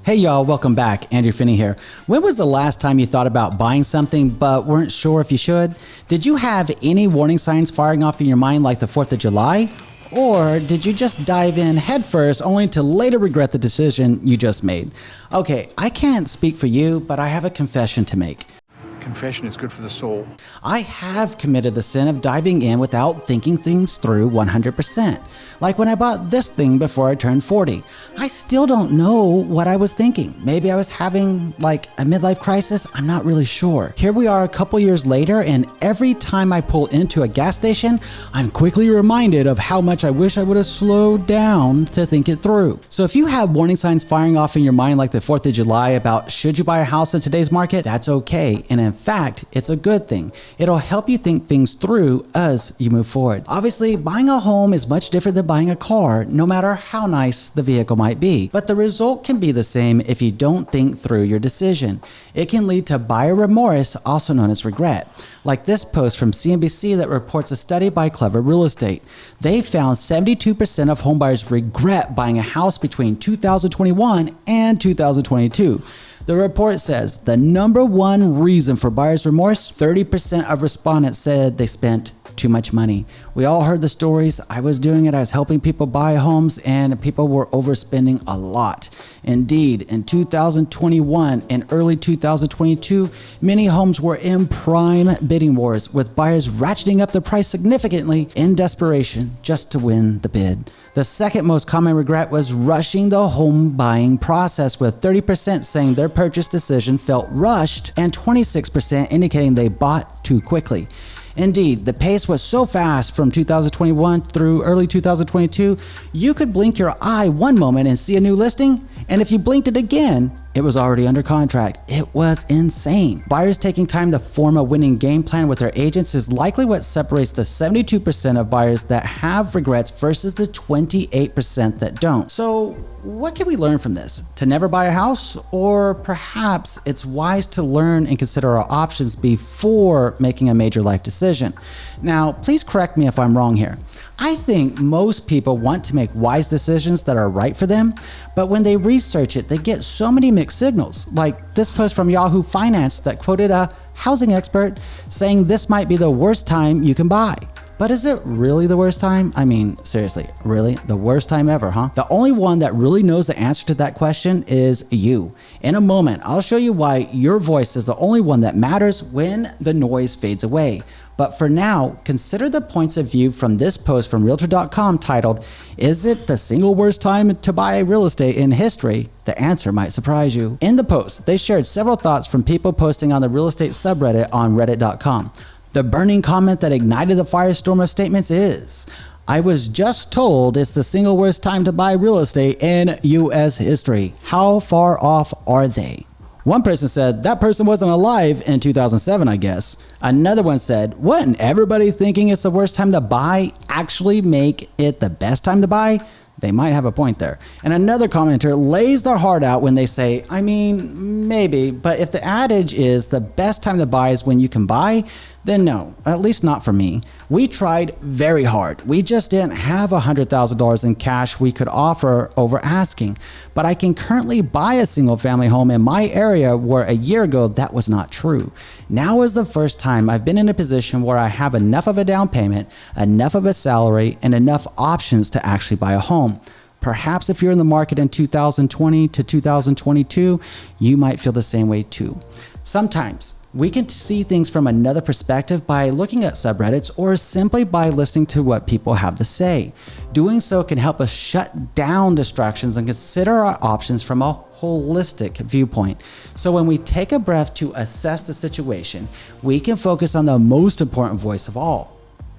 Hey y'all, welcome back. Andrew Finney here. When was the last time you thought about buying something but weren't sure if you should? Did you have any warning signs firing off in your mind like the 4th of July? Or did you just dive in headfirst only to later regret the decision you just made? Okay, I can't speak for you, but I have a confession to make. Confession is good for the soul. I have committed the sin of diving in without thinking things through 100%. Like when I bought this thing before I turned 40. I still don't know what I was thinking. Maybe I was having like a midlife crisis. I'm not really sure. Here we are a couple years later, and every time I pull into a gas station, I'm quickly reminded of how much I wish I would have slowed down to think it through. So if you have warning signs firing off in your mind like the 4th of July about should you buy a house in today's market, that's okay. And in fact, it's a good thing. It'll help you think things through as you move forward. Obviously, buying a home is much different than buying a car, no matter how nice the vehicle might be. But the result can be the same if you don't think through your decision. It can lead to buyer remorse, also known as regret. Like this post from CNBC that reports a study by Clever Real Estate. They found 72% of homebuyers regret buying a house between 2021 and 2022. The report says the number one reason for buyer's remorse, 30% of respondents said they spent too much money. We all heard the stories. I was doing it. I was helping people buy homes and people were overspending a lot. Indeed, in 2021 and early 2022, many homes were in prime bidding wars with buyers ratcheting up the price significantly in desperation just to win the bid. The second most common regret was rushing the home buying process, with 30% saying their purchase decision felt rushed and 26% indicating they bought too quickly. Indeed, the pace was so fast from 2021 through early 2022, you could blink your eye one moment and see a new listing, and if you blinked it again, it was already under contract. It was insane. Buyers taking time to form a winning game plan with their agents is likely what separates the 72% of buyers that have regrets versus the 28% that don't. So what can we learn from this? To never buy a house? Or perhaps it's wise to learn and consider our options before making a major life decision. Now, please correct me if I'm wrong here. I think most people want to make wise decisions that are right for them, but when they research it, they get so many mixed signals, like this post from Yahoo Finance that quoted a housing expert saying this might be the worst time you can buy. But is it really the worst time? I mean, seriously, really? The worst time ever, huh? The only one that really knows the answer to that question is you. In a moment, I'll show you why your voice is the only one that matters when the noise fades away. But for now, consider the points of view from this post from Realtor.com titled, "Is it the single worst time to buy real estate in history?" The answer might surprise you. In the post, they shared several thoughts from people posting on the real estate subreddit on Reddit.com. The burning comment that ignited the firestorm of statements is, "I was just told it's the single worst time to buy real estate in US history. How far off are they?" One person said, "That person wasn't alive in 2007, I guess." Another one said, "Wouldn't everybody thinking it's the worst time to buy actually make it the best time to buy?" They might have a point there. And another commenter lays their heart out when they say, "I mean, maybe, but if the adage is the best time to buy is when you can buy, then no, at least not for me. We tried very hard. We just didn't have $100,000 in cash we could offer over asking. But I can currently buy a single family home in my area where a year ago that was not true. Now is the first time I've been in a position where I have enough of a down payment, enough of a salary, and enough options to actually buy a home." Perhaps if you're in the market in 2020 to 2022, you might feel the same way too. Sometimes we can see things from another perspective by looking at subreddits or simply by listening to what people have to say. Doing so can help us shut down distractions and consider our options from a holistic viewpoint. So when we take a breath to assess the situation, we can focus on the most important voice of all,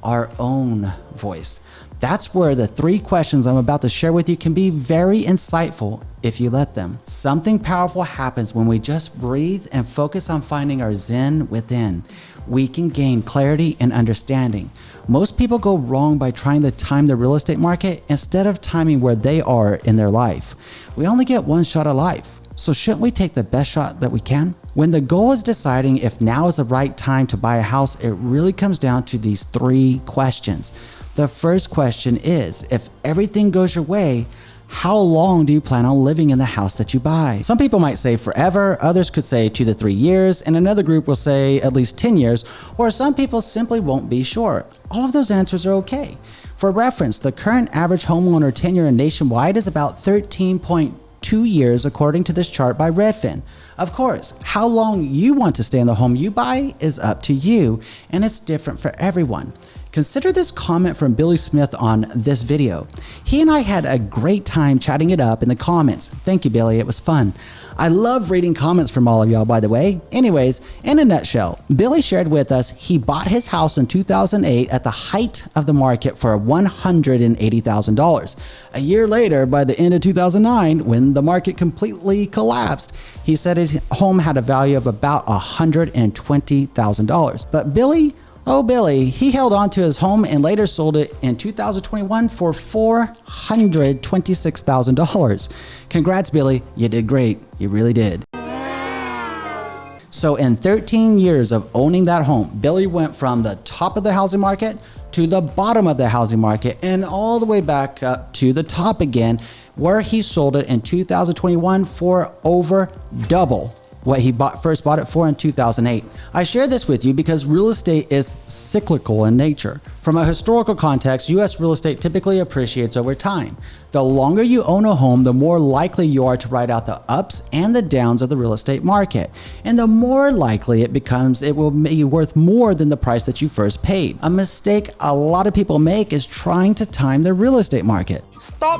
our own voice. That's where the 3 questions I'm about to share with you can be very insightful if you let them. Something powerful happens when we just breathe and focus on finding our zen within. We can gain clarity and understanding. Most people go wrong by trying to time the real estate market instead of timing where they are in their life. We only get one shot at life, so shouldn't we take the best shot that we can? When the goal is deciding if now is the right time to buy a house, it really comes down to these 3 questions. The first question is, if everything goes your way, How long do you plan on living in the house that you buy? Some people might say forever, others could say 2 to 3 years, and another group will say at least 10 years, or some people simply won't be sure. All of those answers are okay. For reference, the current average homeowner tenure nationwide is about 13.2 years according to this chart by Redfin. Of course, how long you want to stay in the home you buy is up to you, and it's different for everyone. Consider this comment from Billy Smith on this video. He and I had a great time chatting it up in the comments. Thank you, Billy, it was fun. I love reading comments from all of y'all, by the way. Anyways, in a nutshell, Billy shared with us he bought his house in 2008 at the height of the market for $180,000. A year later, by the end of 2009, when the market completely collapsed, he said his home had a value of about $120,000. But Billy, he held on to his home and later sold it in 2021 for $426,000. Congrats, Billy. You did great. You really did. So in 13 years of owning that home, Billy went from the top of the housing market to the bottom of the housing market and all the way back up to the top again, where he sold it in 2021 for over double what he first bought it for in 2008. I share this with you because real estate is cyclical in nature. From a historical context, U.S. real estate typically appreciates over time. The longer you own a home, the more likely you are to ride out the ups and the downs of the real estate market. And the more likely it becomes, it will be worth more than the price that you first paid. A mistake a lot of people make is trying to time the real estate market. Stop!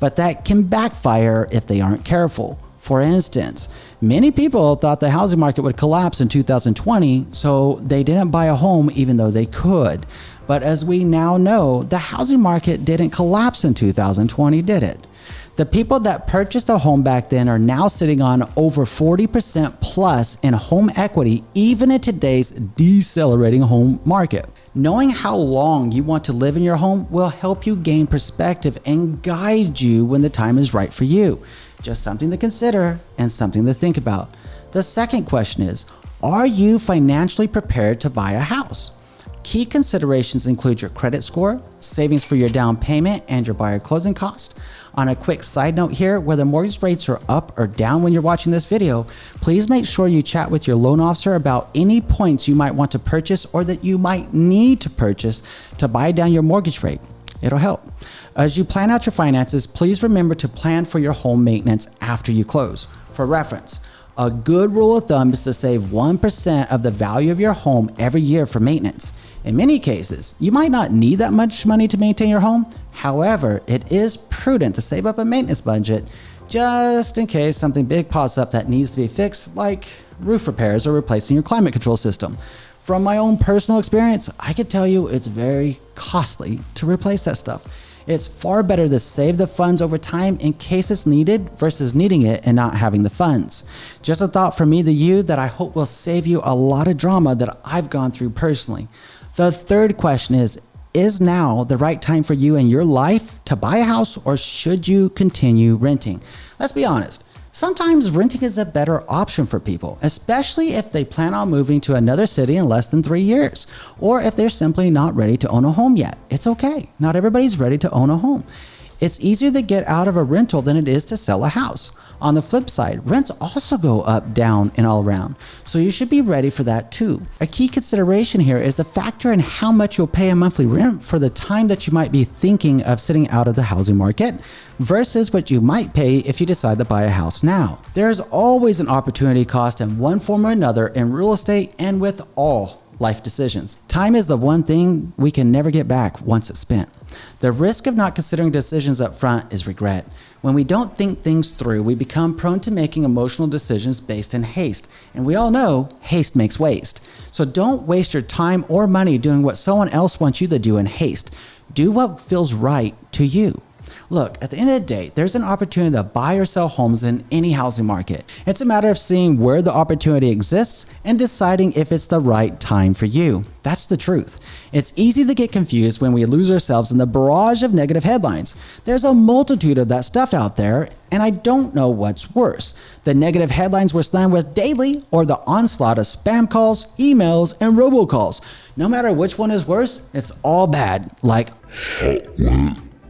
But that can backfire if they aren't careful. For instance, many people thought the housing market would collapse in 2020, so they didn't buy a home even though they could. But as we now know, the housing market didn't collapse in 2020, did it? The people that purchased a home back then are now sitting on over 40% plus in home equity, even in today's decelerating home market. Knowing how long you want to live in your home will help you gain perspective and guide you when the time is right for you. Just something to consider and something to think about. The second question is, are you financially prepared to buy a house? Key considerations include your credit score, savings for your down payment, and your buyer closing cost. On a quick side note here, whether mortgage rates are up or down when you're watching this video, please make sure you chat with your loan officer about any points you might want to purchase or that you might need to purchase to buy down your mortgage rate. It'll help. As you plan out your finances, please remember to plan for your home maintenance after you close. For reference, a good rule of thumb is to save 1% of the value of your home every year for maintenance. In many cases, you might not need that much money to maintain your home. However, it is prudent to save up a maintenance budget just in case something big pops up that needs to be fixed, like roof repairs or replacing your climate control system. From my own personal experience, I can tell you it's very costly to replace that stuff. It's far better to save the funds over time in case it's needed versus needing it and not having the funds. Just a thought from me to you that I hope will save you a lot of drama that I've gone through personally. The third question is now the right time for you in your life to buy a house, or should you continue renting? Let's be honest. Sometimes renting is a better option for people, especially if they plan on moving to another city in less than 3 years, or if they're simply not ready to own a home yet. It's okay. Not everybody's ready to own a home. It's easier to get out of a rental than it is to sell a house. On the flip side, rents also go up, down, and all around, so you should be ready for that too. A key consideration here is the factor in how much you'll pay a monthly rent for the time that you might be thinking of sitting out of the housing market versus what you might pay if you decide to buy a house now. There's always an opportunity cost in one form or another in real estate and with all life decisions. Time is the one thing we can never get back once it's spent. The risk of not considering decisions up front is regret. When we don't think things through, we become prone to making emotional decisions based in haste. And we all know haste makes waste. So don't waste your time or money doing what someone else wants you to do in haste. Do what feels right to you. Look, at the end of the day, there's an opportunity to buy or sell homes in any housing market. It's a matter of seeing where the opportunity exists and deciding if it's the right time for you. That's the truth. It's easy to get confused when we lose ourselves in the barrage of negative headlines. There's a multitude of that stuff out there, and I don't know what's worse. The negative headlines we're slammed with daily, or the onslaught of spam calls, emails, and robocalls. No matter which one is worse, it's all bad. Like,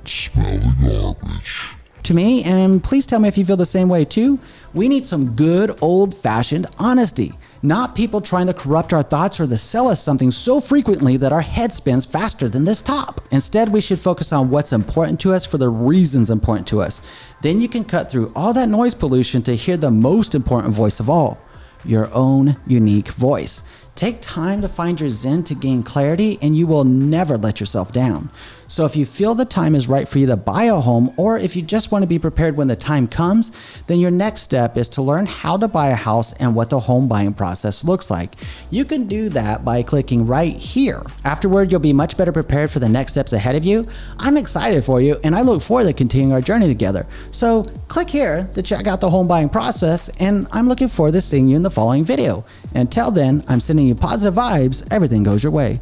smell the garbage. To me, and please tell me if you feel the same way too, we need some good old-fashioned honesty, not people trying to corrupt our thoughts or to sell us something so frequently that our head spins faster than this top. Instead, we should focus on what's important to us for the reasons important to us. Then you can cut through all that noise pollution to hear the most important voice of all, your own unique voice. Take time to find your zen to gain clarity, and you will never let yourself down. So if you feel the time is right for you to buy a home, or if you just want to be prepared when the time comes, then your next step is to learn how to buy a house and what the home buying process looks like. You can do that by clicking right here. Afterward, you'll be much better prepared for the next steps ahead of you. I'm excited for you, and I look forward to continuing our journey together. So click here to check out the home buying process, and I'm looking forward to seeing you in the following video. Until then, I'm sending you positive vibes. Everything goes your way.